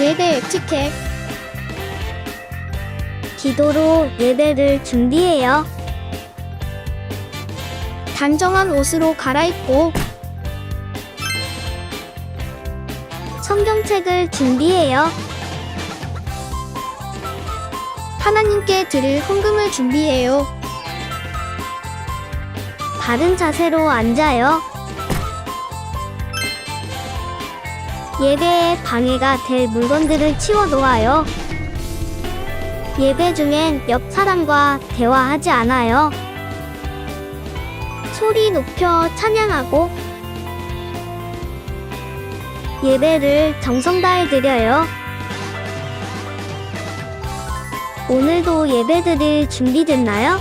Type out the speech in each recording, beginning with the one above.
예배 에티켓. 기도로 예배를 준비해요. 단정한 옷으로 갈아입고 성경책을 준비해요. 하나님께 드릴 헌금을 준비해요. 바른 자세로 앉아요. 예배에 방해가 될 물건들을 치워 놓아요. 예배 중엔 옆 사람과 대화하지 않아요. 소리 높여 찬양하고 예배를 정성 다해 드려요. 오늘도 예배드릴 준비됐나요?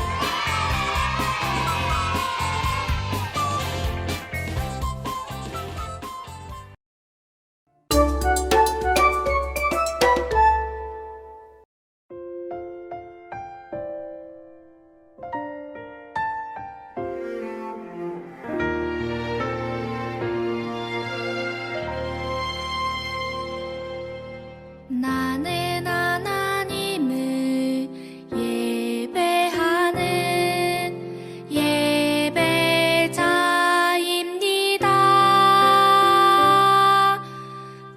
나는 하나님을 예배하는 예배자입니다.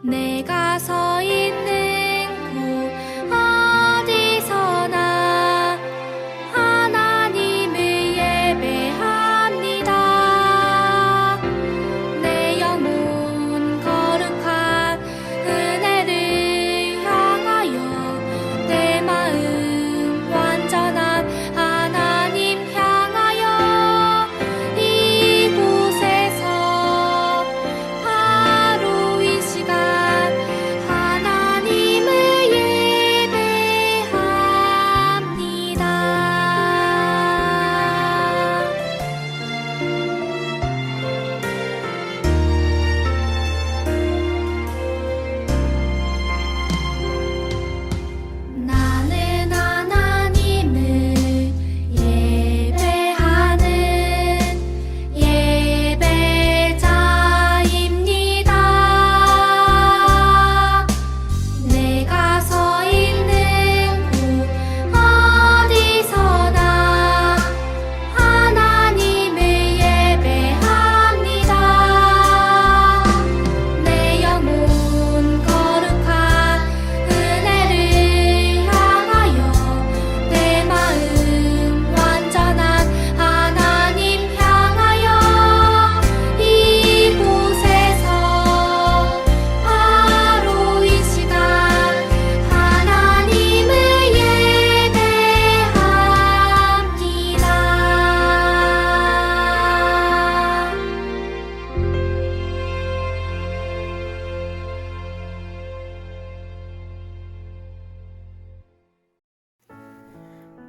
내가 서 있는 곳 어디서나 하나님을 예배합니다. 내 영혼 거룩한 은혜를 향하여 내 마음 완전한 하나님 향하여 이곳에서 바로 이 시간 하나님을 예배합니다. 나는 하나님을 예배하는 예배자입니다. 내가 서 있는 곳 어디서나 하나님을 예배합니다. 내 영혼 거룩한 은혜를 향하여 내 마음 완전한 하나님 향하여 이곳에서 바로 이 시간 하나님을 예배합니다.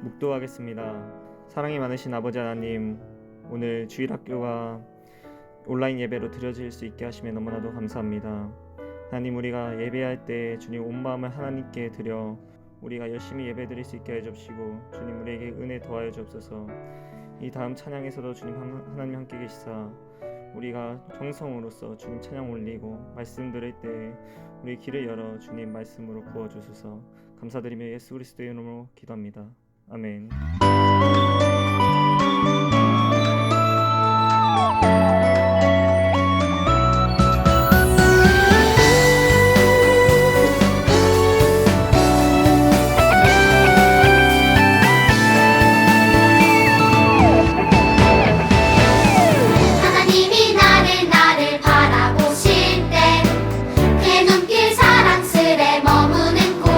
묵도하겠습니다. 사랑이 많으신 아버지 하나님, 오늘 주일학교가 온라인 예배로 드려질 수 있게 하시면 너무나도 감사합니다. 하나님, 우리가 예배할 때 주님 온 마음을 하나님께 드려 우리가 열심히 예배드릴 수 있게 해주시고 주님 우리에게 은혜 더하여 주옵소서. 이 다음 찬양에서도 주님 하나님 함께 계시사 우리가 정성으로서 주님 찬양 올리고 말씀 들을 때 우리 길을 열어 주님 말씀으로 부어주소서. 감사드리며 예수 그리스도의 이름으로 기도합니다. 아멘. 하나님이 나를 바라보실 때 그 눈길 사랑스레 머무는 곳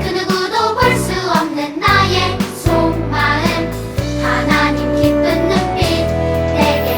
그 누구도 볼 수 없는 나의 속마음 하나님 기쁜 눈빛 내게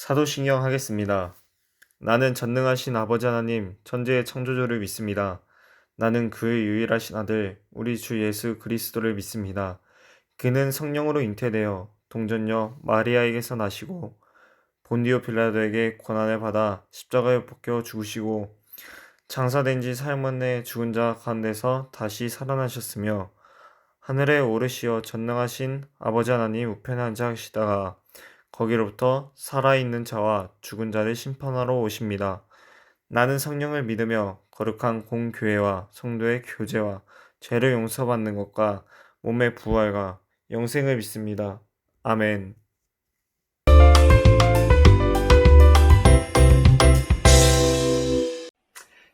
사도신경 하겠습니다. 나는 전능하신 아버지 하나님, 천지의 창조주를 믿습니다. 나는 그의 유일하신 아들, 우리 주 예수 그리스도를 믿습니다. 그는 성령으로 잉태되어 동전녀 마리아에게서 나시고 본디오 빌라도에게 고난을 받아 십자가에 벗겨 죽으시고 장사된 지 사흘 만에 죽은 자 가운데서 다시 살아나셨으며 하늘에 오르시어 전능하신 아버지 하나님 우편에 앉아 계시다가 거기로부터 살아있는 자와 죽은 자를 심판하러 오십니다. 나는 성령을 믿으며 거룩한 공교회와 성도의 교제와 죄를 용서받는 것과 몸의 부활과 영생을 믿습니다. 아멘.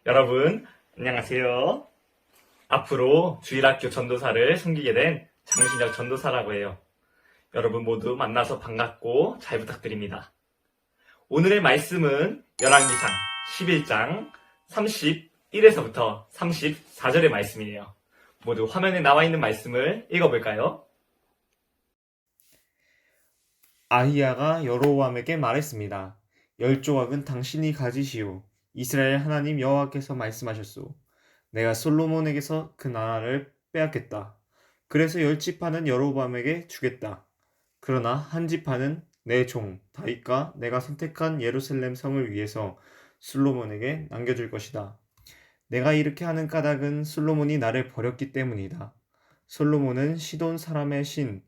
여러분, 안녕하세요. 앞으로 주일학교 전도사를 섬기게 된 장신혁 전도사라고 해요. 여러분 모두 만나서 반갑고 잘 부탁드립니다. 오늘의 말씀은 열왕기상 11장 31에서부터 34절의 말씀이에요. 모두 화면에 나와 있는 말씀을 읽어볼까요? 아히야가 여로보암에게 말했습니다. 10조각은 당신이 가지시오. 이스라엘 하나님 여호와께서 말씀하셨소. 내가 솔로몬에게서 그 나라를 빼앗겠다. 그래서 10지파는 여로보암에게 주겠다. 그러나 한 지파는 내 종 다윗과 내가 선택한 예루살렘 성을 위해서 솔로몬에게 남겨줄 것이다. 내가 이렇게 하는 까닭은 솔로몬이 나를 버렸기 때문이다. 솔로몬은 시돈 사람의 신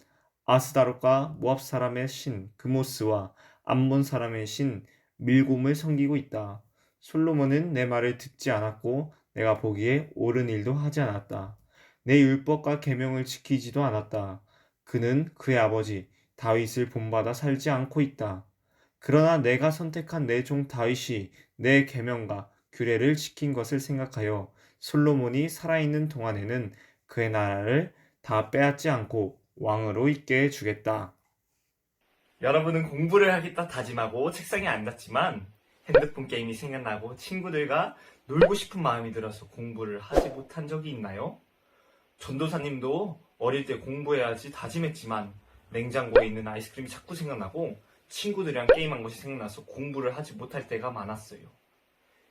아스다롯과 모압 사람의 신 그모스와 암몬 사람의 신 밀곰을 섬기고 있다. 솔로몬은 내 말을 듣지 않았고 내가 보기에 옳은 일도 하지 않았다. 내 율법과 계명을 지키지도 않았다. 그는 그의 아버지 다윗을 본받아 살지 않고 있다. 그러나 내가 선택한 내 종 다윗이 내 계명과 규례를 지킨 것을 생각하여 솔로몬이 살아있는 동안에는 그의 나라를 다 빼앗지 않고 왕으로 있게 해주겠다. 여러분은 공부를 하겠다 다짐하고 책상에 앉았지만 핸드폰 게임이 생각나고 친구들과 놀고 싶은 마음이 들어서 공부를 하지 못한 적이 있나요? 전도사님도 어릴 때 공부해야지 다짐했지만 냉장고에 있는 아이스크림이 자꾸 생각나고 친구들이랑 게임한 것이 생각나서 공부를 하지 못할 때가 많았어요.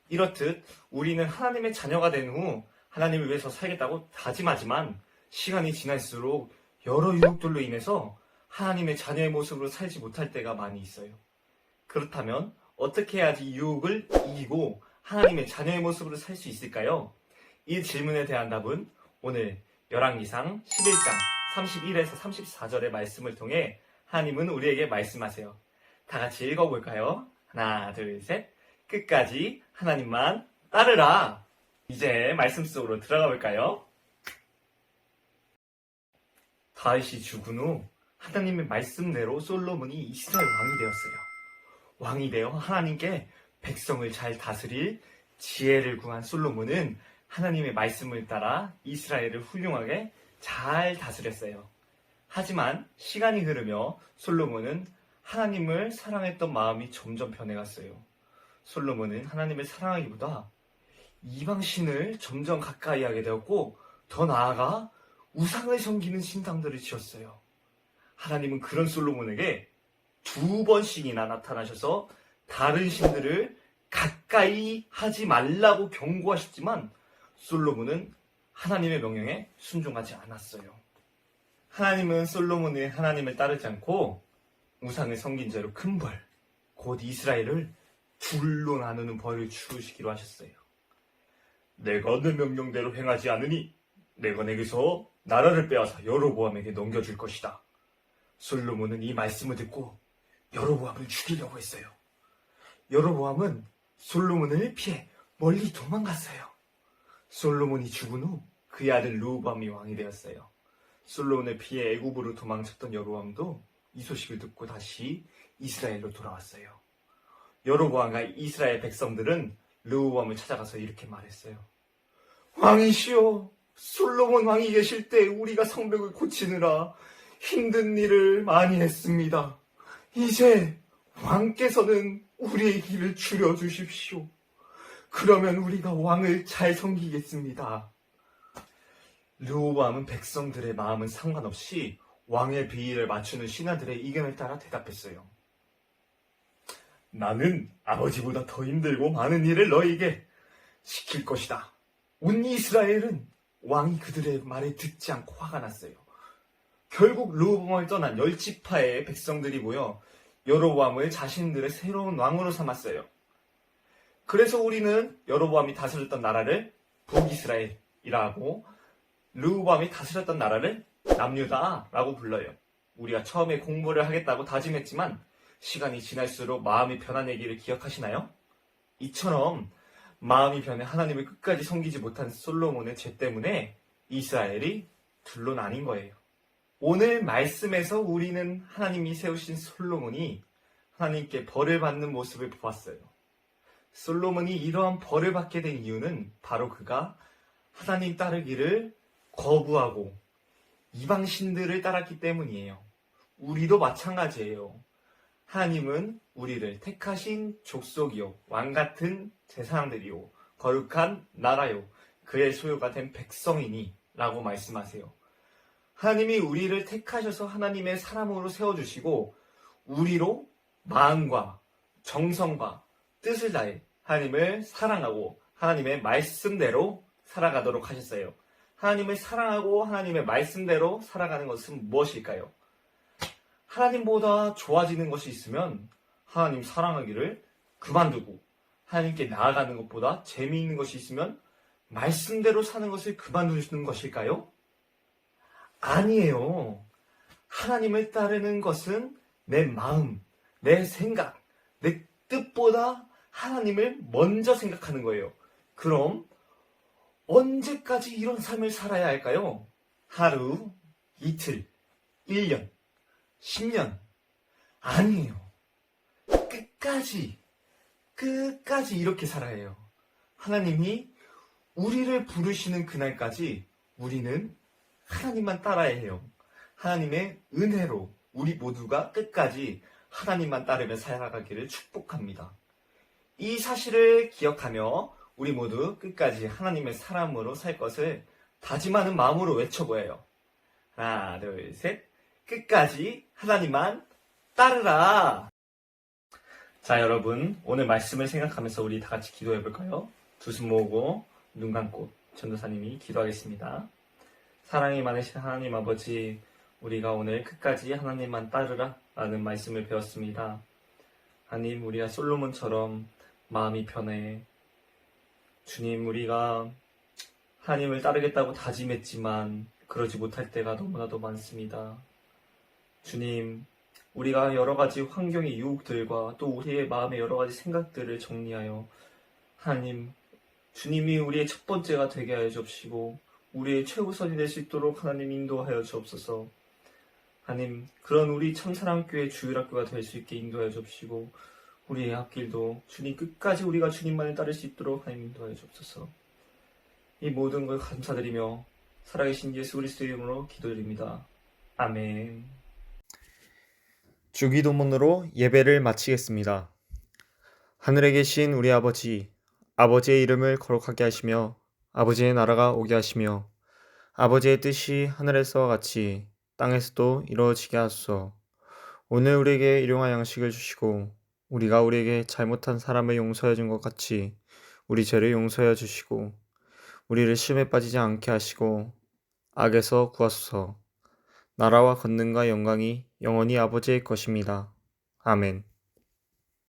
이렇듯 우리는 하나님의 자녀가 된 후 하나님을 위해서 살겠다고 다짐하지만 시간이 지날수록 여러 유혹들로 인해서 하나님의 자녀의 모습으로 살지 못할 때가 많이 있어요. 그렇다면 어떻게 해야지 유혹을 이기고 하나님의 자녀의 모습으로 살 수 있을까요? 이 질문에 대한 답은 오늘 열왕기상 11장 31에서 34절의 말씀을 통해 하나님은 우리에게 말씀하세요. 다 같이 읽어볼까요? 하나, 둘, 셋. 끝까지 하나님만 따르라. 이제 말씀 속으로 들어가 볼까요? 다윗이 죽은 후 하나님의 말씀대로 솔로몬이 이스라엘 왕이 되었어요. 왕이 되어 하나님께 백성을 잘 다스릴 지혜를 구한 솔로몬은 하나님의 말씀을 따라 이스라엘을 훌륭하게 잘 다스렸어요. 하지만 시간이 흐르며 솔로몬은 하나님을 사랑했던 마음이 점점 변해갔어요. 솔로몬은 하나님을 사랑하기보다 이방신을 점점 가까이 하게 되었고 더 나아가 우상을 섬기는 신당들을 지었어요. 하나님은 그런 솔로몬에게 2번씩이나 나타나셔서 다른 신들을 가까이 하지 말라고 경고하셨지만 솔로몬은 하나님의 명령에 순종하지 않았어요. 하나님은 솔로몬의 하나님을 따르지 않고 우상을 섬긴 죄로 큰 벌, 곧 이스라엘을 둘로 나누는 벌을 주시기로 하셨어요. 내가 내 명령대로 행하지 않으니 내가 내게서 나라를 빼앗아 여로보암에게 넘겨줄 것이다. 솔로몬은 이 말씀을 듣고 여로보암을 죽이려고 했어요. 여로보암은 솔로몬을 피해 멀리 도망갔어요. 솔로몬이 죽은 후 그의 아들 르호보암이 왕이 되었어요. 솔로몬을 피해 애굽으로 도망쳤던 여로보암도 이 소식을 듣고 다시 이스라엘로 돌아왔어요. 여로보암과 이스라엘 백성들은 르호보암을 찾아가서 이렇게 말했어요. 왕이시여, 솔로몬 왕이 계실 때 우리가 성벽을 고치느라 힘든 일을 많이 했습니다. 이제 왕께서는 우리의 길을 줄여주십시오. 그러면 우리가 왕을 잘 섬기겠습니다. 르호보암은 백성들의 마음은 상관없이 왕의 비위를 맞추는 신하들의 의견을 따라 대답했어요. 나는 아버지보다 더 힘들고 많은 일을 너희에게 시킬 것이다. 온 이스라엘은 왕이 그들의 말에 듣지 않고 화가 났어요. 결국 르호보암을 떠난 10지파의 백성들이 모여 여로보암을 자신들의 새로운 왕으로 삼았어요. 그래서 우리는 여로보암이 다스렸던 나라를 북이스라엘이라 하고 르호보암이 다스렸던 나라를 남유다라고 불러요. 우리가 처음에 공부를 하겠다고 다짐했지만 시간이 지날수록 마음이 변한 얘기를 기억하시나요? 이처럼 마음이 변해 하나님을 끝까지 섬기지 못한 솔로몬의 죄 때문에 이스라엘이 둘로 나뉜 거예요. 오늘 말씀에서 우리는 하나님이 세우신 솔로몬이 하나님께 벌을 받는 모습을 보았어요. 솔로몬이 이러한 벌을 받게 된 이유는 바로 그가 하나님 따르기를 거부하고 이방신들을 따랐기 때문이에요. 우리도 마찬가지예요. 하나님은 우리를 택하신 족속이요, 왕같은 제사장들이요, 거룩한 나라요, 그의 소유가 된 백성이니 라고 말씀하세요. 하나님이 우리를 택하셔서 하나님의 사람으로 세워주시고 우리로 마음과 정성과 뜻을 다해 하나님을 사랑하고 하나님의 말씀대로 살아가도록 하셨어요. 하나님을 사랑하고 하나님의 말씀대로 살아가는 것은 무엇일까요? 하나님보다 좋아지는 것이 있으면 하나님 사랑하기를 그만두고 하나님께 나아가는 것보다 재미있는 것이 있으면 말씀대로 사는 것을 그만두는 것일까요? 아니에요. 하나님을 따르는 것은 내 마음, 내 생각, 내 뜻보다 하나님을 먼저 생각하는 거예요. 그럼 언제까지 이런 삶을 살아야 할까요? 하루, 이틀, 1년, 10년? 아니에요. 끝까지 이렇게 살아야 해요. 하나님이 우리를 부르시는 그날까지 우리는 하나님만 따라야 해요. 하나님의 은혜로 우리 모두가 끝까지 하나님만 따르며 살아가기를 축복합니다. 이 사실을 기억하며 우리 모두 끝까지 하나님의 사람으로 살 것을 다짐하는 마음으로 외쳐보아요. 하나, 둘, 셋. 끝까지 하나님만 따르라. 자, 여러분, 오늘 말씀을 생각하면서 우리 다 같이 기도해 볼까요? 두 손 모으고 눈 감고 전도사님이 기도하겠습니다. 사랑이 많으신 하나님 아버지, 우리가 오늘 끝까지 하나님만 따르라 라는 말씀을 배웠습니다. 하나님, 우리가 솔로몬처럼 마음이 편해. 주님, 우리가 하나님을 따르겠다고 다짐했지만 그러지 못할 때가 너무나도 많습니다. 주님, 우리가 여러 가지 환경의 유혹들과 또 우리의 마음의 여러 가지 생각들을 정리하여 하나님, 주님이 우리의 첫 번째가 되게 하여 주옵시고 우리의 최우선이 될 수 있도록 하나님 인도하여 주옵소서. 하나님, 그런 우리 참사랑교회 주일학교가 될 수 있게 인도하여 주옵시고 우리의 앞길도 주님 끝까지 우리가 주님만을 따를 수 있도록 하나님 인도하여 주옵소서. 이 모든 걸 감사드리며 살아계신 예수 그리스도의 이름으로 기도드립니다. 아멘. 주기도문으로 예배를 마치겠습니다. 하늘에 계신 우리 아버지, 아버지의 이름을 거룩하게 하시며 아버지의 나라가 오게 하시며 아버지의 뜻이 하늘에서와 같이 땅에서도 이루어지게 하소서. 오늘 우리에게 일용할 양식을 주시고 우리가 우리에게 잘못한 사람을 용서해 준 것 같이 우리 죄를 용서해 주시고 우리를 시험에 빠지지 않게 하시고 악에서 구하소서. 나라와 권능과 영광이 영원히 아버지의 것입니다. 아멘.